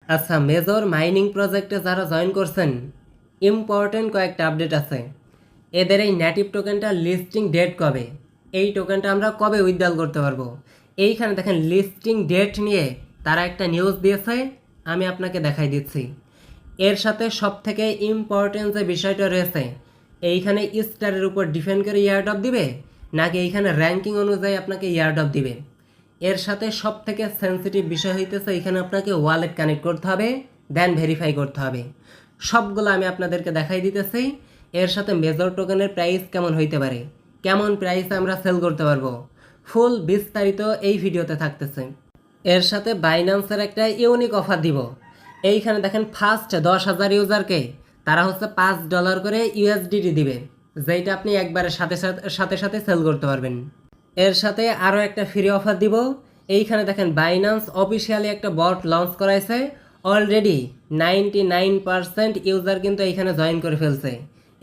আচ্ছা, major mining প্রজেক্টে যারা জয়েন করছেন, ইম্পর্টেন্ট কয়েকটা আপডেট আছে। এদের এই নেটিভ টোকেনটা লিস্টিং ডেট কবে, এই টোকেনটা আমরা কবে উইথড্রল করতে পারবো, এইখানে দেখেন লিস্টিং ডেট নিয়ে তারা একটা নিউজ দিয়েছে, আমি আপনাকে দেখাই দিচ্ছি। এর সাথে সব থেকে ইম্পর্টেন্ট যে বিষয়টা রয়েছে, এইখানে স্টারের উপর ডিপেন্ড করে ইয়ারড্রপ দিবে নাকি এইখানে র্যাঙ্কিং অনুযায়ী আপনাকে ইয়ারড্রপ দিবে। এর সাথে সব থেকে সেন্সিটিভ বিষয় হইতেছে এখানে আপনাকে ওয়ালেট কানেক্ট করতে হবে, দেন ভেরিফাই করতে হবে। সবগুলো আমি আপনাদেরকে দেখাই দিতেছি। এর সাথে মেজর টোকেনের প্রাইস কেমন হইতে পারে, কেমন প্রাইসে আমরা সেল করতে পারবো, ফুল বিস্তারিত এই ভিডিওতে থাকতেছে। এর সাথে বাইন্যান্সের একটা ইউনিক অফার দিব। এইখানে দেখেন ফার্স্ট 10,000 ইউজারকে তারা হচ্ছে $5 করে ইউএসডিটি দিবে, যেটা আপনি একবারে সাথে সাথে সাথে সেল করতে পারবেন। এর সাথে আরও একটা ফ্রি অফার দিব। এইখানে দেখেন বাইন্যান্স অফিসিয়ালি একটা বট লঞ্চ করাইছে, অলরেডি 99% ইউজার কিন্তু এইখানে জয়েন করে ফেলছে।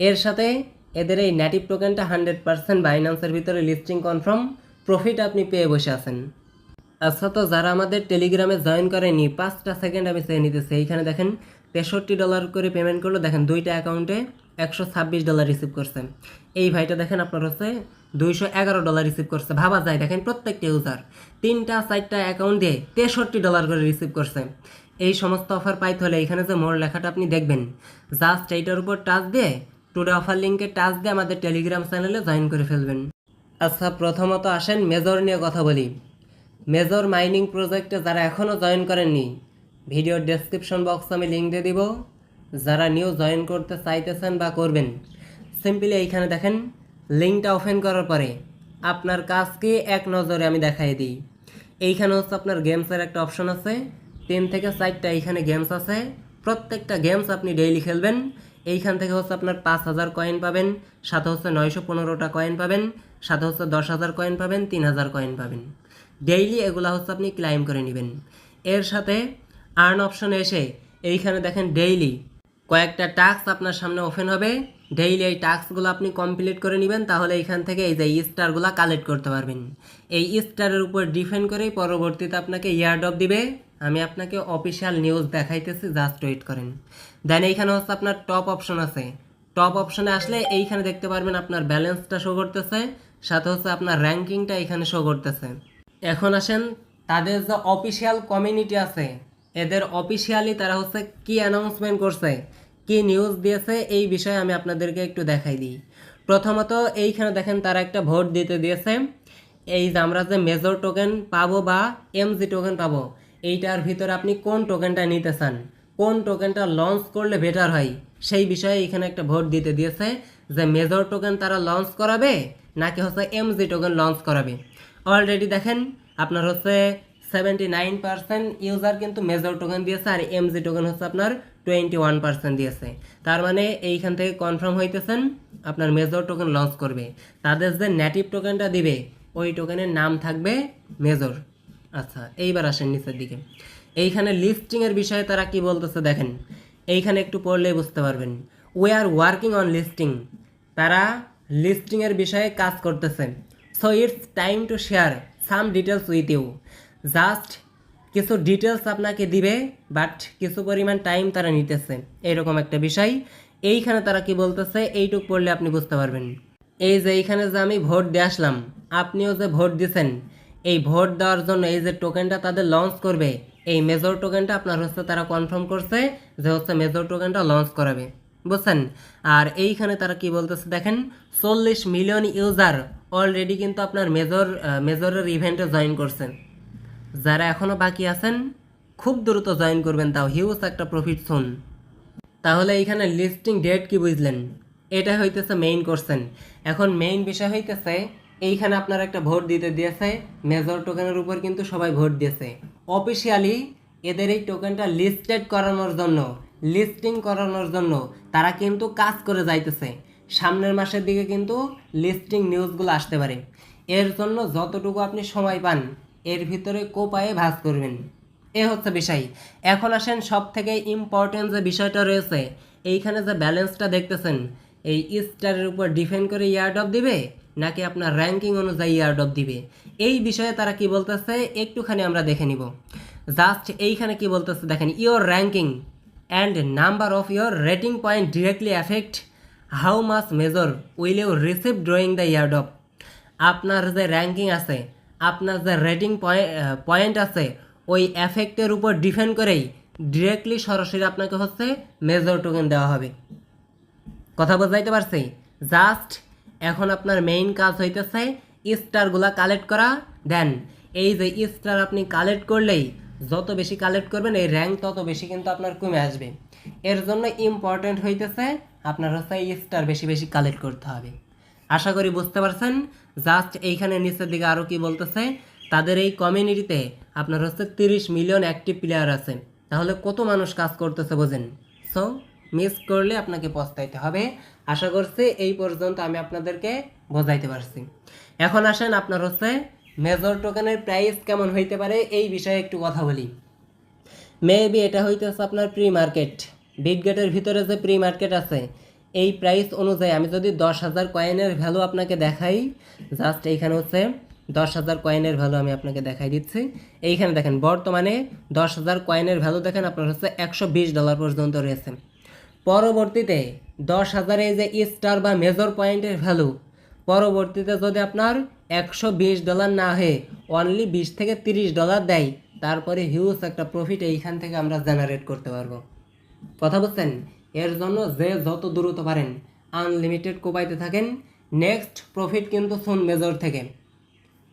এর সাথে এদের এই নেটিভ টোকেনটা 100% বাইন্যান্সের ভিতরে লিস্টিং কনফার্ম, প্রফিট আপনি পেয়ে বসে আছেন। আচ্ছা, তো যারা আমাদের টেলিগ্রামে জয়েন করেনি 5টা সেকেন্ড আমি চেয়ে নিতেছি। এইখানে দেখেন $63 করে পেমেন্ট করলো, দেখেন দুইটা অ্যাকাউন্টে $126 রিসিভ করছে। এই ভাইটা দেখেন আপনার হচ্ছে $211 রিসিভ করছে। ভাবা যায়, দেখেন প্রত্যেকটা ইউজার 3টা 4টা অ্যাকাউন্ট দিয়ে $63 করে রিসিভ করছে। এই সমস্ত অফার পাইতে হলে এইখানে যে মোর লেখাটা আপনি দেখবেন, জাস্ট এইটার উপর টাচ দিয়ে টুডে অফার লিঙ্কে টাচ দিয়ে আমাদের টেলিগ্রাম চ্যানেলে জয়েন করে ফেলবেন। আচ্ছা, প্রথমত আসেন মেজর নিয়ে কথা বলি। মেজর মাইনিং প্রজেক্টে যারা এখনও জয়েন করেননি, ভিডিওর ডেসক্রিপশন বক্সে আমি লিঙ্ক দিয়ে দিব। যারা নিউ জয়েন করতে চাইতেছেন বা করবেন, সিম্পলি এইখানে দেখেন লিঙ্কটা ওপেন করার পরে আপনার কাজকে এক নজরে আমি দেখাই দিই। এইখানে হচ্ছে আপনার গেমসের একটা অপশন আছে, 3 থেকে 4টা এইখানে গেমস আছে। প্রত্যেকটা গেমস আপনি ডেইলি খেলবেন। এইখান থেকে হচ্ছে আপনার 5,000 কয়েন পাবেন, সাথে হচ্ছে 915টা কয়েন পাবেন, সাথে হচ্ছে 10,000 কয়েন পাবেন, 3,000 কয়েন পাবেন। ডেইলি এগুলা হচ্ছে আপনি ক্লাইম করে নেবেন। এর সাথে আর্ন অপশনে এসে এইখানে দেখেন ডেইলি কয়েকটা টাস্ক আপনার সামনে ওপেন হবে। ডেইলি এই টাস্কগুলো আপনি কমপ্লিট করে নেবেন, তাহলে এইখান থেকে এই যে স্টারগুলো কালেক্ট করতে পারবেন। এই স্টারের উপর ডিপেন্ড করেই পরবর্তীতে আপনাকে ইয়ারড্রপ দিবে। আমি আপনাকে অফিসিয়াল নিউজ দেখাইতেছি, জাস্ট ওয়েট করেন। দেন এইখানে হচ্ছে আপনার টপ অপশন আছে। টপ অপশনে আসলে এইখানে দেখতে পারবেন আপনার ব্যালেন্সটা শো করতেছে, সাথে হচ্ছে আপনার র্যাঙ্কিংটা এখানে শো করতেছে। এখন আসেন তাদের যে অফিসিয়াল কমিউনিটি আছে, এদের অফিসিয়ালি তারা হচ্ছে কি অ্যানাউন্সমেন্ট করছে, কি নিউজ দিয়েছে, এই বিষয়ে আমি আপনাদেরকে একটু দেখাই দিই। প্রথমত এইখানে দেখেন তারা একটা ভোট দিতে দিয়েছে। এই যে আমরা যে মেজর টোকেন পাবো বা এমজি টোকেন পাবো, এইটার ভিতরে আপনি কোন টোকেনটা নিতে চান, কোন টোকেনটা লঞ্চ করলে বেটার হয়, সেই বিষয়ে এখানে একটা ভোট দিতে দিয়েছে যে মেজর টোকেন তারা লঞ্চ করাবে নাকি হচ্ছে এমজি টোকেন লঞ্চ করাবে। অলরেডি দেখেন আপনার হচ্ছে 79% ইউজার কিন্তু মেজর টোকেন দিয়েছে, আর এমজি টোকেন হচ্ছে আপনার 21% দিয়েছে। তার মানে এইখান থেকে কনফার্ম হইতেছেন আপনার মেজর টোকেন লঞ্চ করবে। তাদের যে নেটিভ টোকেনটা দিবে ওই টোকেনের নাম থাকবে মেজর। আচ্ছা, এইবার আসেন নিচের দিকে। এইখানে লিস্টিংয়ের বিষয়ে তারা কি বলতেছে দেখেন, এইখানে একটু পড়লেই বুঝতে পারবেন। We are working on listing, তারা লিস্টিংয়ের বিষয়ে কাজ করতেছে। So it's time to share some details with you. Just কিছু ডিটেলস আপনাকে দিবে, বাট কিছু পরিমাণ টাইম তারা নিতেছে, এইরকম একটা বিষয়। এইখানে তারা কি বলতেছে এইটুক পড়লে আপনি বুঝতে পারবেন। এই যে এইখানে যে আমি ভোট দিয়ে আসলাম, আপনিও যে ভোট দিয়েছেন, এই ভোট দেওয়ার জন্য এই যে টোকেনটা তাদের লঞ্চ করবে, এই মেজর টোকেনটা আপনার হচ্ছে তারা কনফার্ম করছে যে হচ্ছে মেজর টোকেনটা লঞ্চ করাবে, বুঝছেন। আর এইখানে তারা কি বলতেছে দেখেন, 40 মিলিয়ন ইউজার অলরেডি কিন্তু আপনার মেজরের ইভেন্টে জয়েন করছেন। যারা এখনও বাকি আছেন খুব দ্রুত জয়েন করবেন, তাও হিউজ একটা প্রফিট শুন। তাহলে এইখানে লিস্টিং ডেট কি বুঝলেন, এটা হইতেছে মেইন কোশ্চেন। এখন মেইন বিষয় হইতেছে এইখানে আপনার একটা ভোট দিতে দিয়েছে, মেজর টোকেনের উপর কিন্তু সবাই ভোট দিয়েছে। অফিসিয়ালি এদের এই টোকেনটা লিস্টেড করানোর জন্য, লিস্টিং করানোর জন্য তারা কিন্তু কাজ করে যাইতেছে। সামনের মাসের দিকে কিন্তু লিস্টিং নিউজগুলো আসতে পারে। এর জন্য যতটুকু আপনি সময় পান এর ভিতরে কোপায়ে ভাঁজ করবেন, এ হচ্ছে বিষয়। এখন আসেন সব থেকে ইম্পর্টেন্ট যে বিষয়টা রয়েছে, এইখানে যে ব্যালেন্সটা দেখতেছেন, এই স্টারের উপর ডিপেন্ড করে ইয়ারড্রপ দিবে নাকি আপনার র্যাঙ্কিং অনুযায়ী ইয়ারড্রপ দিবে, এই বিষয়ে তারা কি বলতেছে একটুখানি আমরা দেখে নিব। জাস্ট এইখানে কি বলতেছে দেখেন, your ranking and number of your rating point directly affect how much Major will you receive during the airdrop. আপনার যে র্যাঙ্কিং আছে, আপনার যে রেটিং পয়েন্ট আছে, ওই এফেক্টের উপর ডিপেন্ড করেই ডিরেক্টলি সরাসরি আপনাকে হচ্ছে মেজর টোকেন দেওয়া হবে। কথা বোঝাইতে পারছি? জাস্ট এখন আপনার মেইন কাজ হইতেছে স্টারগুলা কালেক্ট করা। দেন এই যে স্টার আপনি কালেক্ট করলেই, যত বেশি কালেক্ট করবেন এই র্যাঙ্ক তত বেশি কিন্তু আপনার কমে আসবে। এর জন্য ইম্পর্টেন্ট হইতেছে আপনার হচ্ছে এই স্টার বেশি বেশি কালেক্ট করতে হবে। আশা করি বুঝতে পারছেন। জাস্ট এইখানে নিচের দিকে আরও কি বলতেছে, তাদের এই কমিউনিটিতে আপনার হচ্ছে 30 মিলিয়ন অ্যাক্টিভ প্লেয়ার আছে। তাহলে কত মানুষ কাজ করতেছে বোঝেন। সো মিস করলে আপনাকে পস্তাইতে হবে। আশা করছি এই পর্যন্ত আমি আপনাদেরকে বোঝাইতে পারছি। এখন আসেন আপনার হচ্ছে মেজর টোকেনের প্রাইস কেমন হইতে পারে এই বিষয়ে একটু কথা বলি। মেবি এটা হইতেছে আপনার প্রি মার্কেট, বিটগেটের ভিতরে যে প্রি মার্কেট আছে এই প্রাইস অনুযায়ী আমি যদি 10,000 কয়েনের ভ্যালু আপনাকে দেখাই, জাস্ট এইখানে হচ্ছে 10,000 কয়েনের ভ্যালু আমি আপনাকে দেখাই দিচ্ছি। এইখানে দেখেন বর্তমানে 10,000 কয়েনের ভ্যালু দেখেন আপনার হচ্ছে $120 পর্যন্ত রয়েছে। পরবর্তীতে 10,000 এই যে স্টার বা মেজর পয়েন্টের ভ্যালু, পরবর্তীতে যদি আপনার $120 না হয়ে অনলি $20 থেকে $30 দেয়, তারপরে হিউজ একটা প্রফিট এইখান থেকে আমরা জেনারেট করতে পারবো। কথা বুঝছেন? এর জন্য যে যত দ্রুত পারেন আনলিমিটেড কোপাইতে থাকেন। নেক্সট প্রফিট কিন্তু সুন মেজর থেকে।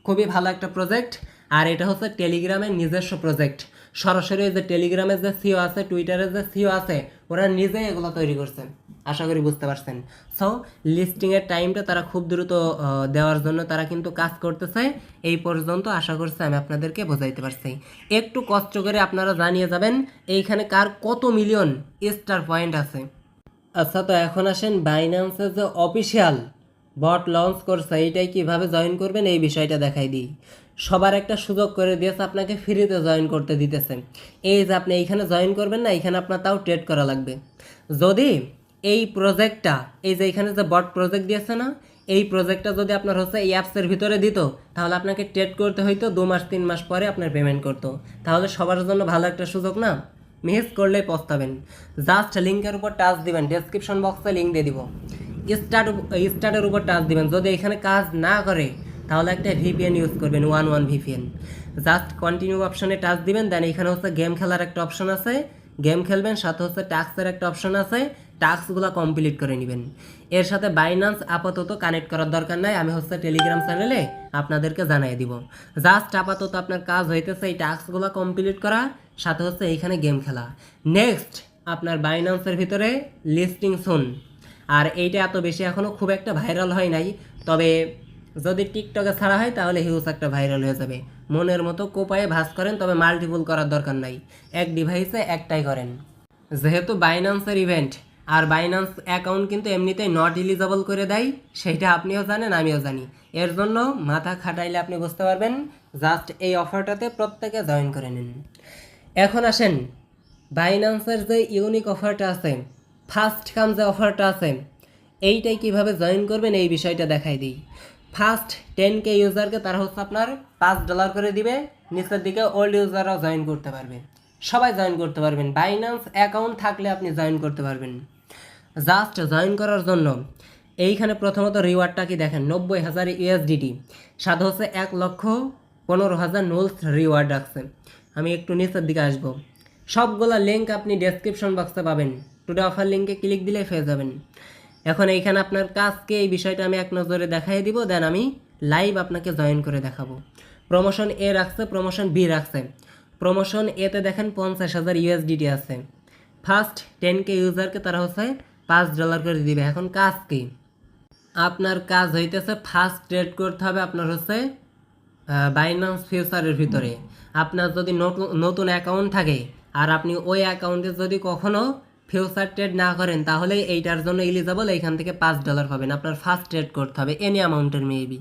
খুবই ভালো একটা প্রজেক্ট। আর এটা হচ্ছে টেলিগ্রামের নিজস্ব প্রজেক্ট। সরাসরি যে টেলিগ্রামের যে সিও আছে, টুইটারের যে সিও আছে, ওরা নিজেই এগুলো তৈরি করছেন। আশা করি বুঝতে পারছেন। সো লিস্টিংয়ের টাইমটা তারা খুব দ্রুত দেওয়ার জন্য তারা কিন্তু কাজ করতেছে। এই পর্যন্ত আশা করছি আমি আপনাদেরকে বোঝাইতে পারছি। একটু কষ্ট করে আপনারা জানিয়ে যাবেন এইখানে কার কত মিলিয়ন স্টার পয়েন্ট আছে। আচ্ছা, তো এখন আসেন বাইন্যান্সের যে অফিসিয়াল বট লঞ্চ করছে এইটাই কিভাবে জয়েন করবেন এই বিষয়টা দেখাই দিই। সবার একটা সুযোগ করে দিয়েছে, আপনাকে ফ্রিতে জয়েন করতে দিতেছে। এই যে আপনি এইখানে জয়েন করবেন না, এইখানে আপনার তাও ট্রেড করা লাগবে। যদি এই প্রজেক্টটা, এই যে এখানে যে বট প্রজেক্ট দিয়েছে না, এই প্রজেক্টটা যদি আপনার হচ্ছে এই অ্যাপসের ভিতরে দিত, তাহলে আপনাকে ট্রেড করতে হইতো 2 মাস 3 মাস পরে আপনার পেমেন্ট করতো। তাহলে সবার জন্য ভালো একটা সুযোগ না? মিস করলেই পস্তাবেন। জাস্ট লিঙ্কের উপর টাচ দিবেন, ডেসক্রিপশন বক্সে লিঙ্ক দিয়ে দিব। স্টার্টের উপর টাচ দিবেন। যদি এখানে কাজ না করে তাহলে একটা ভিপিএন ইউজ করবেন, 11 ভিপিএন। জাস্ট কন্টিনিউ অপশনে টাচ দিবেন। দেন এখানে হচ্ছে গেম খেলার একটা অপশন আছে, গেম খেলবেন। সাথে হচ্ছে টাস্কের একটা অপশন আছে, টাস্কগুলো কমপ্লিট করে নেবেন। এর সাথে বাইন্যান্স আপাতত কানেক্ট করার দরকার নাই, আমি হচ্ছে টেলিগ্রাম চ্যানেলে আপনাদেরকে জানিয়ে দিব। জাস্ট আপাতত আপনার কাজ হইতেছে এই টাস্কগুলো কমপ্লিট করা, সাথে হচ্ছে এইখানে গেম খেলা। নেক্সট আপনার বাইন্যান্সের ভিতরে লিস্টিং সুন। আর এইটা এত বেশি এখনও খুব একটা ভাইরাল হয় নাই, তবে যদি টিকটকে ছাড়া হয় তাহলে হিউজ একটা ভাইরাল হয়ে যাবে। মনের মতো কোপায়ে ভাস করেন, তবে মাল্টিপল করার দরকার নাই, এক ডিভাইসে একটাই করেন। যেহেতু বাইন্যান্সের ইভেন্ট, আর বাইন্যান্স অ্যাকাউন্ট কিন্তু এমনিতেই নট এলিজেবল করে দেয়, সেইটা আপনিও জানেন আমিও জানি। এর জন্য মাথা খাটাইলে আপনি বুঝতে পারবেন। জাস্ট এই অফারটাতে প্রত্যেকে জয়েন করে নিন। এখন আসেন বাইন্যান্সের যে ইউনিক অফারটা আছে, ফার্স্ট কাম যে অফারটা আছে, এইটাই কিভাবে জয়েন করবেন এই বিষয়টা দেখাই দিই। ফার্স্ট 10K ইউজারকে তারা হচ্ছে আপনার $5 করে দিবে। নিচের দিকে ওল্ড ইউজাররাও জয়েন করতে পারবে, সবাই জয়েন করতে পারবেন। বাইন্যান্স অ্যাকাউন্ট থাকলে আপনি জয়েন করতে পারবেন। জাস্ট জয়েন করার জন্য এইখানে প্রথমত রিওয়ার্ডটা কি দেখেন, 90,000 USDT, সাথে হচ্ছে 1,15,000 নোলস রিওয়ার্ড রাখছে। আমি একটু নিচের দিকে আসবো, সবগুলা লিঙ্ক আপনি ডেসক্রিপশন বক্সে পাবেন। টুডে অফার লিঙ্কে ক্লিক দিলে পেয়ে যাবেন। এখন এইখানে আপনার কাজকে এই বিষয়টা আমি এক নজরে দেখাই দিব, দেন আমি লাইভ আপনাকে জয়েন করে দেখাবো। প্রমোশন এ রাখছে, প্রমোশন বি রাখছে। প্রমোশন এতে দেখেন 50,000 USDT আছে। ফার্স্ট 10K ইউজারকে তারা হচ্ছে $5 করে দিবে। এখন কাজ কি? আপনার কাজ হইতেছে ফার্স্ট ট্রেড করতে হবে আপনার হচ্ছে বাইন্যান্স ফিউচারের ভিতরে। আপনার যদি নতুন অ্যাকাউন্ট থাকে আর আপনি ওই অ্যাকাউন্টে যদি কখনো ফিউচার ট্রেড না করেন, তাহলে এইটার জন্য এলিজেবল, এইখান থেকে $5 পাবেন। আপনার ফার্স্ট ট্রেড করতে হবে এনি অ্যামাউন্টের মেবি।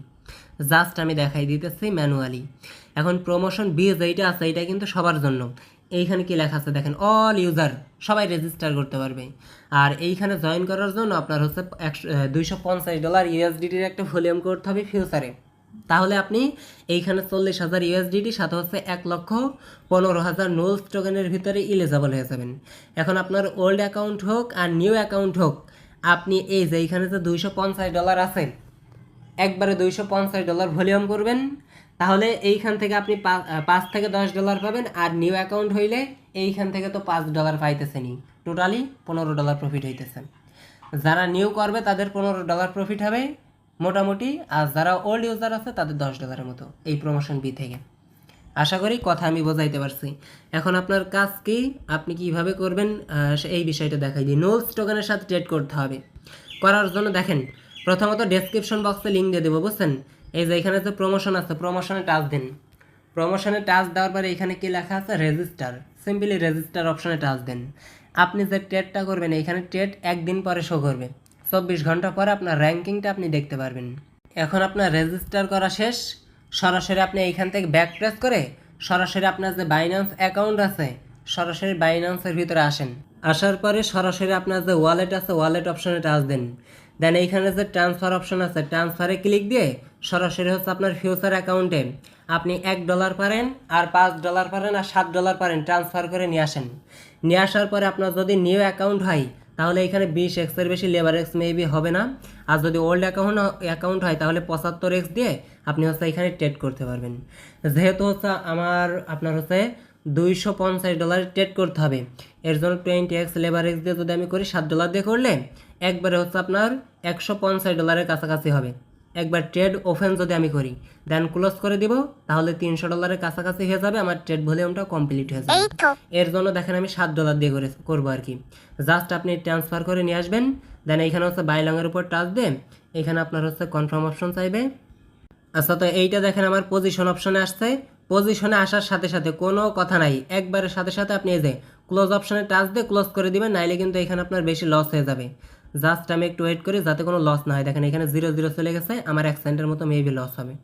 জাস্ট আমি দেখাই দিতেছি ম্যানুয়ালি। এখন প্রমোশন বি যেইটা আছে এইটা কিন্তু সবার জন্য। এইখানে কি লেখা আছে দেখেন, অল ইউজার, সবাই রেজিস্টার করতে পারবে। আর এইখানে জয়েন করার জন্য আপনার হচ্ছে $250 USDTর একটা ভলিউম করতে হবে ফিউচারে। তাহলে আপনি এইখানে 40,000 ইউএসডিটি সাথে হচ্ছে 1,15,000 নোলস টোকেনের ভিতরে ইলিজিবল হয়ে যাবেন। এখন আপনার ওল্ড অ্যাকাউন্ট হোক আর নিউ অ্যাকাউন্ট হোক, আপনি এই যে এইখানে যে $250 আছে, একবারে $250 ভলিউম করবেন, তাহলে এইখান থেকে আপনি 5 থেকে $10 পাবেন। আর নিউ অ্যাকাউন্ট হইলে এইখান থেকে তো $5 পাইতেছেনই, টোটালি $15 প্রফিট হইতেছে। যারা নিউ করবে তাদের $15 প্রফিট হবে মোটামুটি, আর যারা ওল্ড ইউজার আছে তাদের $10 মতো এই প্রমোশন বি থেকে। আশা করি কথা আমি বোঝাইতে পারছি। এখন আপনার কাজ কি, আপনি কিভাবে করবেন এই বিষয়টা দেখাই দিই। নোলস টোকেনের সাথে ট্রেড করতে হবে। করার জন্য দেখেন, প্রথমত ডেসক্রিপশন বক্সে লিঙ্ক দিয়ে দেবো, বুঝছেন? এই যে এখানে যে প্রমোশন আছে, প্রমোশনে টাচ দিন। প্রমোশনে টাচ দেওয়ার পরে এখানে কি লেখা আছে, রেজিস্টার। সিম্পলি রেজিস্টার অপশনে টাচ দেন। আপনি যে ট্রেডটা করবেন, এইখানে ট্রেড একদিন পরে শো করবে, 24 ঘন্টা পরে আপনার র্যাঙ্কিংটা আপনি দেখতে পারবেন। এখন আপনার রেজিস্টার করা শেষ, সরাসরি আপনি এইখান থেকে ব্যাক প্রেস করে সরাসরি আপনার যে বাইন্যান্স অ্যাকাউন্ট আছে, সরাসরি বাইন্যান্সের ভিতরে আসেন। আসার পরে সরাসরি আপনার যে ওয়ালেট আছে, ওয়ালেট অপশনে টাচ দেন। দেন এইখানে যে ট্রান্সফার অপশন আছে, ট্রান্সফারে ক্লিক দিয়ে সরাসরি হচ্ছে আপনার ফিউচার অ্যাকাউন্টে আপনি $1 পারেন, আর $5 পারেন, আর $7 পারেন ট্রান্সফার করে নিয়ে আসেন। নিয়ে আসার পরে আপনার যদি নিউ অ্যাকাউন্ট হয়, তাহলে এখানে 20x-এর বেশি লেভারেজ মেবি হবে না। আর যদি ওল্ড অ্যাকাউন্ট হয়, তাহলে 75x দিয়ে আপনি হচ্ছে এখানে ট্রেড করতে পারবেন। যেহেতু হচ্ছে আপনার হচ্ছে $250 ট্রেড করতে হবে, এর জন্য 20x লেভারেজ দিয়ে যদি আমি করি, $7 দিয়ে করলে একবারে হচ্ছে আপনার $150 কাছাকাছি হবে। একবার ট্রেড ওপেন যদি আমি করি, দেন ক্লোজ করে দিব, তাহলে $300 কাছাকাছি হয়ে যাবে, আমার ট্রেড ভলিউমটা কমপ্লিট হয়ে যাবে। এর জন্য দেখেন আমি $7 দিয়ে করবো আর কি। জাস্ট আপনি ট্রান্সফার করে নিয়ে আসবেন। দেন এইখানে হচ্ছে বাই লংয়ের উপর টাচ দেন, এখানে আপনার হচ্ছে কনফার্ম অপশন চাইবে। আচ্ছা, তো এইটা দেখেন আমার পজিশন অপশনে আসছে। পজিশনে আসার সাথে সাথে কোনো কথা নাই, একবারের সাথে সাথে আপনি এই যে ক্লোজ অপশনে টাচ দিয়ে ক্লোজ করে দিবেন, নাইলে কিন্তু এখানে আপনার বেশি লস হয়ে যাবে। জাস্ট আমি একটু ওয়েট করি যাতে কোনো লস না হয়। দেখেন এখানে 0 চলে গেছে, আমার 1 সেন্টের মতো মেবি লস হবে।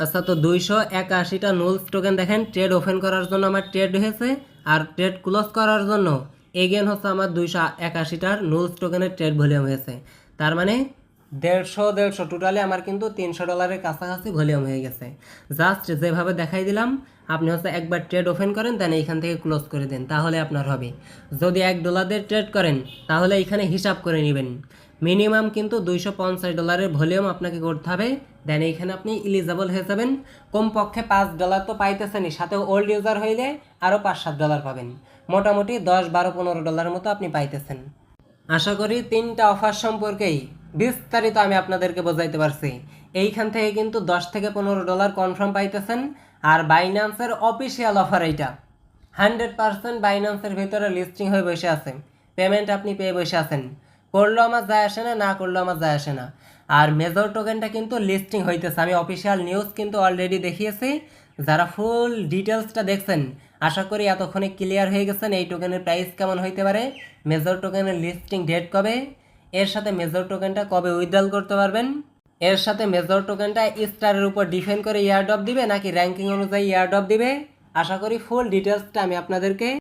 আচ্ছা, তো 281টা নোলস টোকেন দেখেন ট্রেড ওপেন করার জন্য আমার ট্রেড হয়েছে, আর ট্রেড ক্লোজ করার জন্য এগেন হচ্ছে আমার 281টার নোলস টোকেনের ট্রেড ভলিউম হয়েছে। তার মানে 150 টোটালি আমার কিন্তু $300 কাছাকাছি ভলিউম হয়ে গেছে। জাস্ট যেভাবে দেখাই দিলাম, আপনি হচ্ছে একবার ট্রেড ওপেন করেন, দেন এইখান থেকে ক্লোজ করে দেন, তাহলে আপনার হবে। যদি $1 দিয়ে ট্রেড করেন, তাহলে এইখানে হিসাব করে নেবেন, মিনিমাম কিন্তু $250 ভলিউম আপনাকে করতে হবে। দেন এইখানে আপনি ইলিজিবল হয়ে যাবেন। কমপক্ষে $5 তো পাইতেছেনই, সাথে ওল্ড ইউজার হইলে আরও $5-7 পাবেন। মোটামুটি $10-12-15 মতো আপনি পাইতেছেন। আশা করি 3টা অফার সম্পর্কেই বিস্তারিত আমি আপনাদেরকে বোঝাইতে পারছি। এইখান থেকে কিন্তু $10 থেকে $15 কনফার্ম পাইতেছেন। আর বাইন্যান্সের অফিসিয়াল অফার এইটা 100% বাইন্যান্সের ভিতরে লিস্টিং হয়ে বসে আছে, পেমেন্ট আপনি পেয়ে বসে আছেন। করলেও আমার যায় আসে না, না করলেও আমার যায় আসে না। আর মেজর টোকেনটা কিন্তু লিস্টিং হইতেছে, আমি অফিসিয়াল নিউজ কিন্তু অলরেডি দেখিয়েছি। যারা ফুল ডিটেলসটা দেখছেন, আশা করি এতক্ষণে ক্লিয়ার হয়ে গেছেন এই টোকেনের প্রাইস কেমন হইতে পারে, মেজর টোকেনের লিস্টিং ডেট কবে, এর সাথে মেজর টোকেনটা কবে উইথড্রল করতে পারবেন, এর সাথে মেজর টোকেনটা স্টারের উপর ডিপেন্ড করে ইয়ারড্রপ দিবে নাকি র্যাঙ্কিং অনুযায়ী ইয়ারড্রপ দিবে। আশা করি ফুল ডিটেলসটা আমি আপনাদেরকে